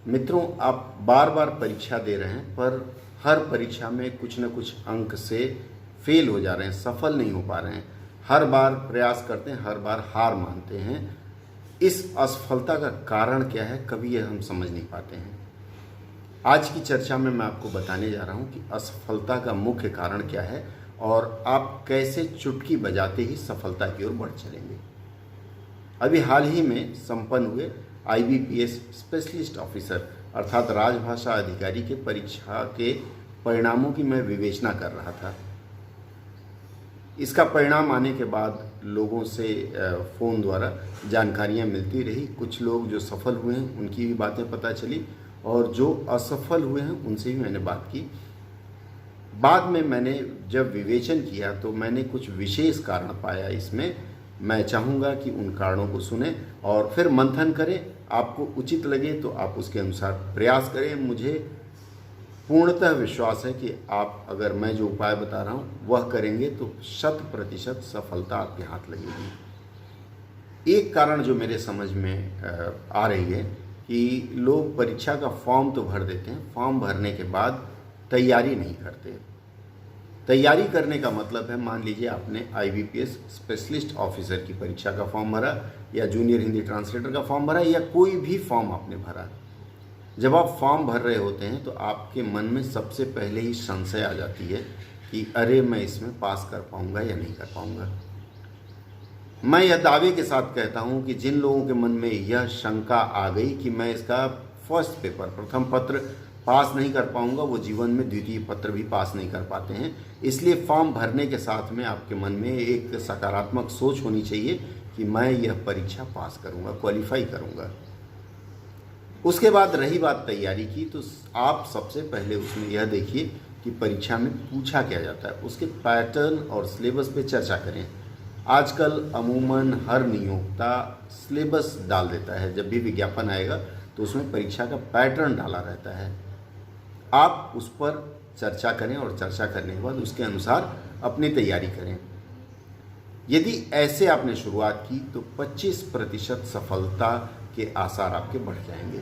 मित्रों, आप बार बार परीक्षा दे रहे हैं पर हर परीक्षा में कुछ न कुछ अंक से फेल हो जा रहे हैं, सफल नहीं हो पा रहे हैं। हर बार प्रयास करते हैं, हर बार हार मानते हैं। इस असफलता का कारण क्या है, कभी यह हम समझ नहीं पाते हैं। आज की चर्चा में मैं आपको बताने जा रहा हूं कि असफलता का मुख्य कारण क्या है और आप कैसे चुटकी बजाते ही सफलता की ओर बढ़ चलेंगे। अभी हाल ही में संपन्न हुए IBPS स्पेशलिस्ट ऑफिसर अर्थात राजभाषा अधिकारी के परीक्षा के परिणामों की मैं विवेचना कर रहा था। इसका परिणाम आने के बाद लोगों से फ़ोन द्वारा जानकारियां मिलती रही। कुछ लोग जो सफल हुए हैं उनकी भी बातें पता चली और जो असफल हुए हैं उनसे भी मैंने बात की। बाद में मैंने जब विवेचन किया तो मैंने कुछ विशेष कारण पाया इसमें। मैं चाहूँगा कि उन कारणों को सुने और फिर मंथन करें। आपको उचित लगे तो आप उसके अनुसार प्रयास करें। मुझे पूर्णतः विश्वास है कि आप अगर मैं जो उपाय बता रहा हूँ वह करेंगे तो 100% सफलता आपके हाथ लगेगी। एक कारण जो मेरे समझ में आ रही है कि लोग परीक्षा का फॉर्म तो भर देते हैं, फॉर्म भरने के बाद तैयारी नहीं करते। तैयारी करने का मतलब है, मान लीजिए आपने IBPS स्पेशलिस्ट ऑफिसर की परीक्षा का फॉर्म भरा या जूनियर हिंदी ट्रांसलेटर का फॉर्म भरा या कोई भी फॉर्म आपने भरा। जब आप फॉर्म भर रहे होते हैं तो आपके मन में सबसे पहले ही संशय आ जाती है कि अरे मैं इसमें पास कर पाऊंगा या नहीं कर पाऊंगा। मैं यह दावे के साथ कहता हूं कि जिन लोगों के मन में यह शंका आ गई कि मैं इसका फर्स्ट पेपर, प्रथम पत्र पास नहीं कर पाऊंगा, वो जीवन में द्वितीय पत्र भी पास नहीं कर पाते हैं। इसलिए फॉर्म भरने के साथ में आपके मन में एक सकारात्मक सोच होनी चाहिए कि मैं यह परीक्षा पास करूंगा, क्वालिफाई करूंगा। उसके बाद रही बात तैयारी की, तो आप सबसे पहले उसमें यह देखिए कि परीक्षा में पूछा क्या जाता है, उसके पैटर्न और सिलेबस पे चर्चा करें। आजकल अमूमन हर नियोक्ता सिलेबस डाल देता है। जब भी विज्ञापन आएगा तो उसमें परीक्षा का पैटर्न डाला रहता है। आप उस पर चर्चा करें और चर्चा करने के बाद उसके अनुसार अपनी तैयारी करें। यदि ऐसे आपने शुरुआत की तो 25% सफलता के आसार आपके बढ़ जाएंगे।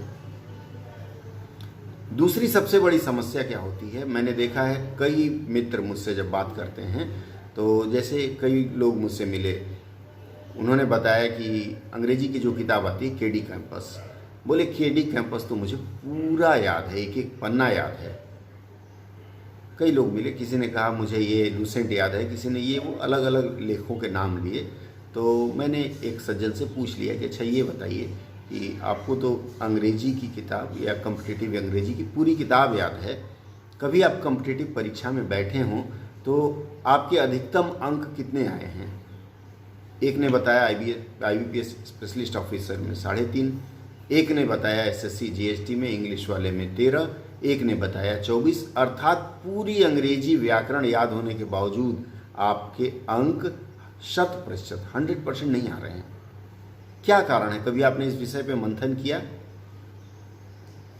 दूसरी सबसे बड़ी समस्या क्या होती है, मैंने देखा है कई मित्र मुझसे जब बात करते हैं तो जैसे कई लोग मुझसे मिले, उन्होंने बताया कि अंग्रेजी की जो किताब आती है KD कैंपस, बोले KD कैंपस तो मुझे पूरा याद है, एक एक पन्ना याद है। कई लोग मिले, किसी ने कहा मुझे ये लूसेंट याद है, किसी ने ये वो, अलग अलग लेखकों के नाम लिए। तो मैंने एक सज्जन से पूछ लिया कि अच्छा ये बताइए कि आपको तो अंग्रेजी की किताब या कॉम्पिटिटिव अंग्रेजी की पूरी किताब याद है, कभी आप कॉम्पिटिटिव परीक्षा में बैठे हों तो आपके अधिकतम अंक कितने आए हैं? एक ने बताया IBPS स्पेशलिस्ट ऑफिसर में 3.5, एक ने बताया SSC GST में इंग्लिश वाले में 13, एक ने बताया 24। अर्थात पूरी अंग्रेजी व्याकरण याद होने के बावजूद आपके अंक 100% नहीं आ रहे हैं। क्या कारण है? कभी आपने इस विषय पे मंथन किया?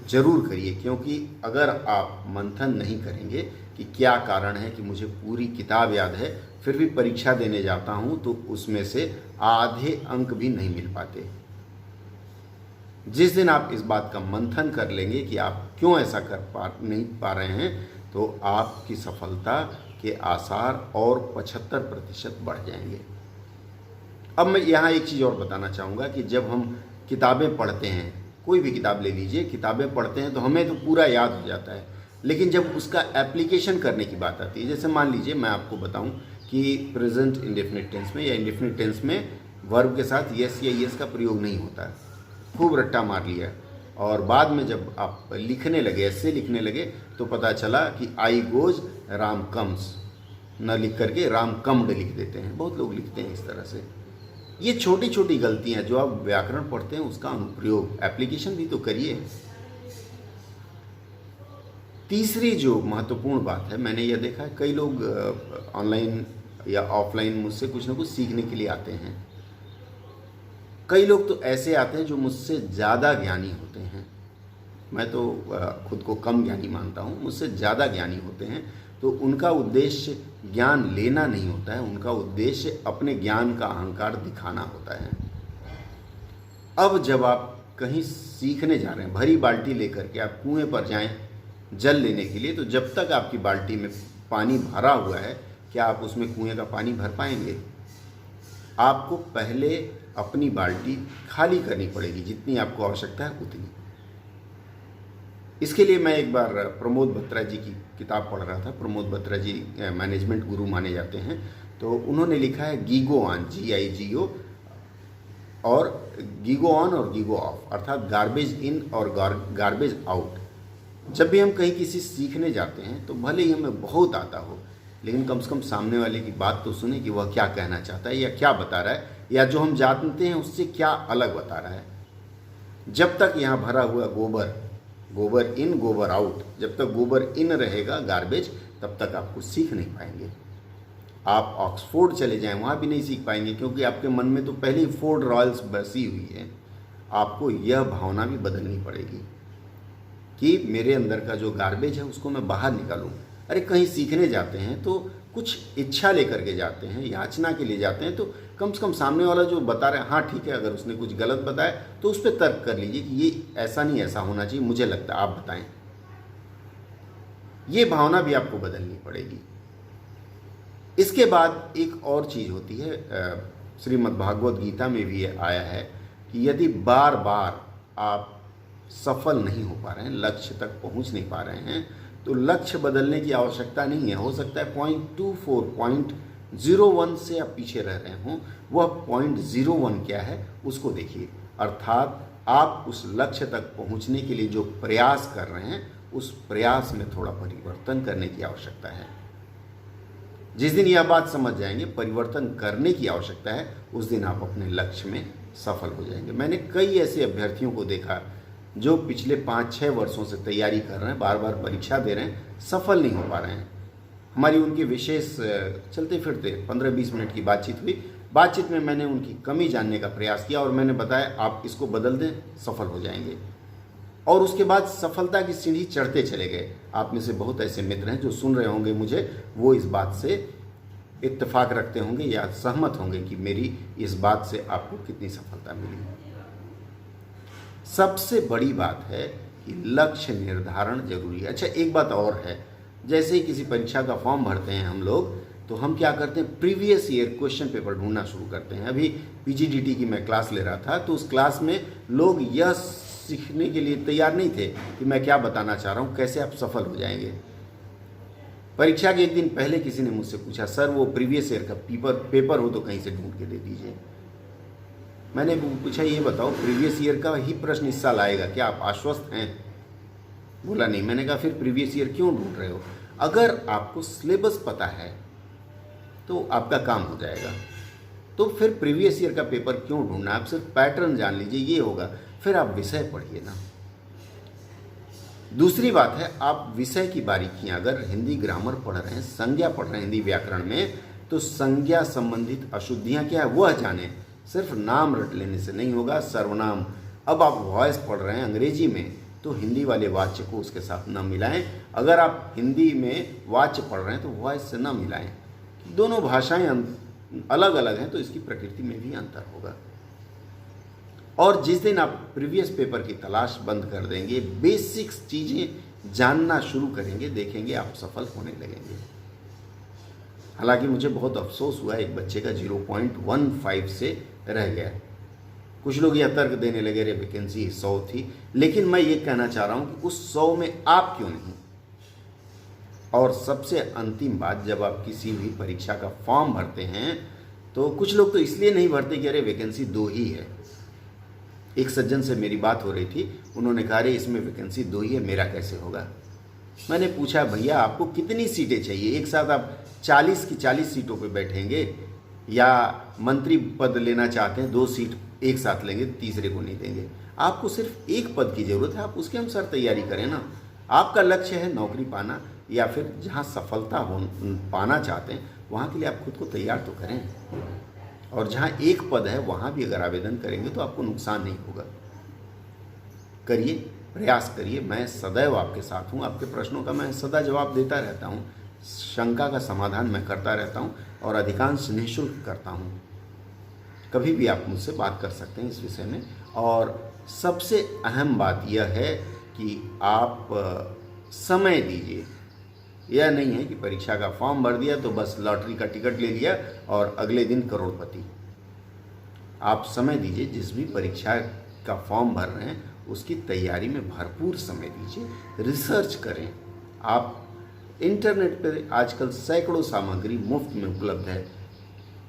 जरूर करिए, क्योंकि अगर आप मंथन नहीं करेंगे कि क्या कारण है कि मुझे पूरी किताब याद है फिर भी परीक्षा देने जाता हूं तो उसमें से आधे अंक भी नहीं मिल पाते। जिस दिन आप इस बात का मंथन कर लेंगे कि आप क्यों ऐसा नहीं पा रहे हैं तो आपकी सफलता के आसार और 75% बढ़ जाएंगे। अब मैं यहाँ एक चीज़ और बताना चाहूँगा कि जब हम किताबें पढ़ते हैं, कोई भी किताब ले लीजिए, किताबें पढ़ते हैं तो हमें तो पूरा याद हो जाता है, लेकिन जब उसका एप्लीकेशन करने की बात आती है, जैसे मान लीजिए मैं आपको बताऊं कि प्रेजेंट इंडेफिनिट टेंस में या इंडेफिनिट टेंस में वर्ब के साथ यस या यस का प्रयोग नहीं होता है, खूब रट्टा मार लिया और बाद में जब आप लिखने लगे, ऐसे लिखने लगे तो पता चला कि आई गोज राम कम्स, न लिख करके राम कम्ड लिख देते हैं। बहुत लोग लिखते हैं इस तरह से। ये छोटी छोटी गलतियां जो आप व्याकरण पढ़ते हैं उसका अनुप्रयोग, एप्लीकेशन भी तो करिए। तीसरी जो महत्वपूर्ण बात है, मैंने यह देखा है कई लोग ऑनलाइन या ऑफलाइन मुझसे कुछ ना कुछ सीखने के लिए आते हैं। कई लोग तो ऐसे आते हैं जो मुझसे ज़्यादा ज्ञानी होते हैं। मैं तो खुद को कम ज्ञानी मानता हूँ, मुझसे ज़्यादा ज्ञानी होते हैं। तो उनका उद्देश्य ज्ञान लेना नहीं होता है, उनका उद्देश्य अपने ज्ञान का अहंकार दिखाना होता है। अब जब आप कहीं सीखने जा रहे हैं, भरी बाल्टी लेकर के आप कुएं पर जाएं जल लेने के लिए, तो जब तक आपकी बाल्टी में पानी भरा हुआ है, क्या आप उसमें कुएं का पानी भर पाएंगे? आपको पहले अपनी बाल्टी खाली करनी पड़ेगी, जितनी आपको आवश्यकता है उतनी। इसके लिए मैं एक बार प्रमोद बत्रा जी की किताब पढ़ रहा था। प्रमोद बत्रा जी मैनेजमेंट गुरु माने जाते हैं। तो उन्होंने लिखा है गीगो ऑन, GIGO, और गीगो ऑन और गीगो ऑफ, अर्थात गार्बेज इन और गार्बेज आउट। जब भी हम कहीं किसी सीखने जाते हैं तो भले ही हमें बहुत आता हो, लेकिन कम से कम सामने वाले की बात तो सुने कि वह क्या कहना चाहता है या क्या बता रहा है, या जो हम जानते हैं उससे क्या अलग बता रहा है। जब तक यहाँ भरा हुआ गोबर इन गोबर आउट, जब तक गोबर इन रहेगा गार्बेज, तब तक आप कुछ सीख नहीं पाएंगे। आप ऑक्सफोर्ड चले जाएं, वहाँ भी नहीं सीख पाएंगे, क्योंकि आपके मन में तो पहले ही फोर्ड रॉयल्स बसी हुई है। आपको यह भावना भी बदलनी पड़ेगी कि मेरे अंदर का जो गार्बेज है उसको मैं बाहर निकालूं। अरे कहीं सीखने जाते हैं तो कुछ इच्छा लेकर के जाते हैं, याचना के लिए जाते हैं, तो कम से कम सामने वाला जो बता रहा है, हाँ ठीक है, अगर उसने कुछ गलत बताया तो उस पर तर्क कर लीजिए कि ये ऐसा नहीं ऐसा होना चाहिए, मुझे लगता है, आप बताएं। ये भावना भी आपको बदलनी पड़ेगी। इसके बाद एक और चीज़ होती है, श्रीमद् भागवत गीता में भी ये आया है कि यदि बार बार आप सफल नहीं हो पा रहे हैं, लक्ष्य तक पहुंच नहीं पा रहे हैं, तो लक्ष्य बदलने की आवश्यकता नहीं है। हो सकता है 0.01 से आप पीछे रह रहे हों, वह 0.01 क्या है उसको देखिए। अर्थात आप उस लक्ष्य तक पहुंचने के लिए जो प्रयास कर रहे हैं, उस प्रयास में थोड़ा परिवर्तन करने की आवश्यकता है। जिस दिन यह बात समझ जाएंगे परिवर्तन करने की आवश्यकता है, उस दिन आप अपने लक्ष्य में सफल हो जाएंगे। मैंने कई ऐसे अभ्यर्थियों को देखा जो पिछले 5-6 वर्षों से तैयारी कर रहे हैं, बार बार परीक्षा दे रहे हैं, सफल नहीं हो पा रहे हैं। हमारी उनकी विशेष चलते फिरते 15-20 मिनट की बातचीत हुई। बातचीत में मैंने उनकी कमी जानने का प्रयास किया और मैंने बताया आप इसको बदल दें, सफल हो जाएंगे। और उसके बाद सफलता की सीढ़ी चढ़ते चले गए। आप में से बहुत ऐसे मित्र हैं जो सुन रहे होंगे मुझे, वो इस बात से इत्तेफाक रखते होंगे या सहमत होंगे कि मेरी इस बात से आपको कितनी सफलता मिली। सबसे बड़ी बात है कि लक्ष्य निर्धारण जरूरी है। अच्छा, एक बात और है, जैसे ही किसी परीक्षा का फॉर्म भरते हैं हम लोग, तो हम क्या करते हैं, प्रीवियस ईयर क्वेश्चन पेपर ढूंढना शुरू करते हैं। अभी PGDT की मैं क्लास ले रहा था, तो उस क्लास में लोग यह सीखने के लिए तैयार नहीं थे कि मैं क्या बताना चाह रहा हूँ, कैसे आप सफल हो जाएंगे। परीक्षा के एक दिन पहले किसी ने मुझसे पूछा, सर वो प्रीवियस ईयर का पेपर हो तो कहीं से ढूंढ के दे दीजिए। मैंने पूछा ये बताओ प्रीवियस ईयर का ही प्रश्न इस साल आएगा, क्या आप आश्वस्त हैं? बोला नहीं। मैंने कहा फिर प्रीवियस ईयर क्यों ढूंढ रहे हो? अगर आपको सिलेबस पता है तो आपका काम हो जाएगा, तो फिर प्रीवियस ईयर का पेपर क्यों ढूंढना? आप सिर्फ पैटर्न जान लीजिए, ये होगा। फिर आप विषय पढ़िए ना। दूसरी बात है, आप विषय की बारीकियां, अगर हिंदी ग्रामर पढ़ रहे हैं, संज्ञा पढ़ रहे हैं हिंदी व्याकरण में, तो संज्ञा संबंधित अशुद्धियां क्या है वह जाने। सिर्फ नाम रट लेने से नहीं होगा, सर्वनाम। अब आप वॉइस पढ़ रहे हैं अंग्रेजी में, तो हिंदी वाले वाच्य को उसके साथ न मिलाएं। अगर आप हिंदी में वाच्य पढ़ रहे हैं तो वॉइस से न मिलाएं। दोनों भाषाएं अलग अलग हैं, तो इसकी प्रकृति में भी अंतर होगा। और जिस दिन आप प्रीवियस पेपर की तलाश बंद कर देंगे, बेसिक्स चीज़ें जानना शुरू करेंगे, देखेंगे आप सफल होने लगेंगे। हालांकि मुझे बहुत अफसोस हुआ, एक बच्चे का 0.15 से रह गया। कुछ लोग यह तर्क देने लगे, रे वैकेंसी 100 थी, लेकिन मैं ये कहना चाह रहा हूँ कि उस 100 में आप क्यों नहीं। और सबसे अंतिम बात, जब आप किसी भी परीक्षा का फॉर्म भरते हैं तो कुछ लोग तो इसलिए नहीं भरते कि अरे वैकेंसी 2 ही है। एक सज्जन से मेरी बात हो रही थी, उन्होंने कहा, अरे इसमें वैकेंसी 2 ही है, मेरा कैसे होगा? मैंने पूछा, भैया आपको कितनी सीटें चाहिए? एक साथ आप 40 की 40 सीटों पे बैठेंगे, या मंत्री पद लेना चाहते हैं, 2 सीट एक साथ लेंगे, तीसरे को नहीं देंगे? आपको सिर्फ एक पद की जरूरत है, आप उसके अनुसार तैयारी करें ना। आपका लक्ष्य है नौकरी पाना, या फिर जहाँ सफलता पाना चाहते हैं वहाँ के लिए आप खुद को तैयार तो करें। और जहाँ एक पद है वहाँ भी अगर आवेदन करेंगे तो आपको नुकसान नहीं होगा। करिए, प्रयास करिए। मैं सदैव आपके साथ हूँ। आपके प्रश्नों का मैं सदा जवाब देता रहता हूँ, शंका का समाधान मैं करता रहता हूँ, और अधिकांश निःशुल्क करता हूँ। कभी भी आप मुझसे बात कर सकते हैं इस विषय में। और सबसे अहम बात यह है कि आप समय दीजिए। यह नहीं है कि परीक्षा का फॉर्म भर दिया तो बस लॉटरी का टिकट ले लिया और अगले दिन करोड़पति। आप समय दीजिए, जिस भी परीक्षा का फॉर्म भर रहे हैं उसकी तैयारी में भरपूर समय दीजिए, रिसर्च करें। आप इंटरनेट पर आजकल सैकड़ों सामग्री मुफ्त में उपलब्ध है।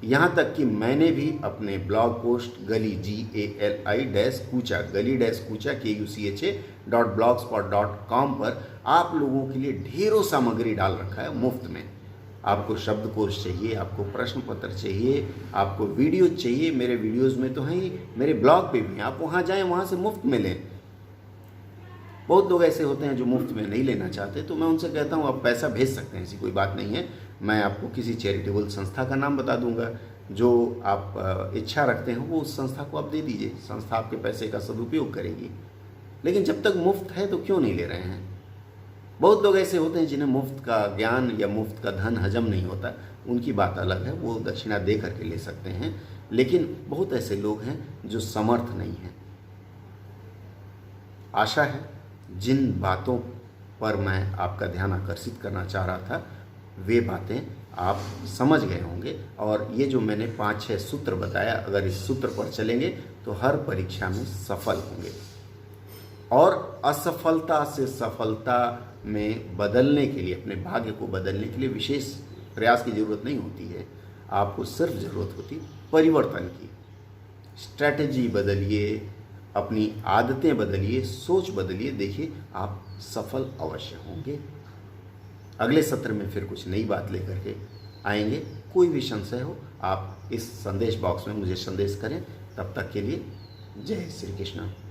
यहाँ तक कि मैंने भी अपने ब्लॉग पोस्ट गली GALI-KUCHA.blogspot.com पर आप लोगों के लिए ढेरों सामग्री डाल रखा है मुफ्त में। आपको शब्दकोश चाहिए, आपको प्रश्न पत्र चाहिए, आपको वीडियो चाहिए, मेरे वीडियोज़ में तो हैं ही, मेरे ब्लॉग पे भी हैं, आप वहाँ जाएँ, वहाँ से मुफ्त में लें। बहुत लोग ऐसे होते हैं जो मुफ्त में नहीं लेना चाहते, तो मैं उनसे कहता हूँ आप पैसा भेज सकते हैं, ऐसी कोई बात नहीं है। मैं आपको किसी चैरिटेबल संस्था का नाम बता दूंगा, जो आप इच्छा रखते हैं वो उस संस्था को आप दे दीजिए, संस्था आपके पैसे का सदुपयोग करेगी। लेकिन जब तक मुफ्त है तो क्यों नहीं ले रहे हैं? बहुत लोग ऐसे होते हैं जिन्हें मुफ्त का ज्ञान या मुफ्त का धन हजम नहीं होता, उनकी बात अलग है, वो दक्षिणा दे करके ले सकते हैं। लेकिन बहुत ऐसे लोग हैं जो समर्थ नहीं हैं। आशा है जिन बातों पर मैं आपका ध्यान आकर्षित करना चाह रहा था वे बातें आप समझ गए होंगे, और ये जो मैंने 5-6 सूत्र बताया, अगर इस सूत्र पर चलेंगे तो हर परीक्षा में सफल होंगे। और असफलता से सफलता में बदलने के लिए, अपने भाग्य को बदलने के लिए विशेष प्रयास की ज़रूरत नहीं होती है। आपको सिर्फ ज़रूरत होती परिवर्तन की। स्ट्रैटेजी बदलिए, अपनी आदतें बदलिए, सोच बदलिए, देखिए आप सफल अवश्य होंगे। अगले सत्र में फिर कुछ नई बात लेकर के आएंगे। कोई भी संशय हो आप इस संदेश बॉक्स में मुझे संदेश करें। तब तक के लिए जय श्री कृष्ण।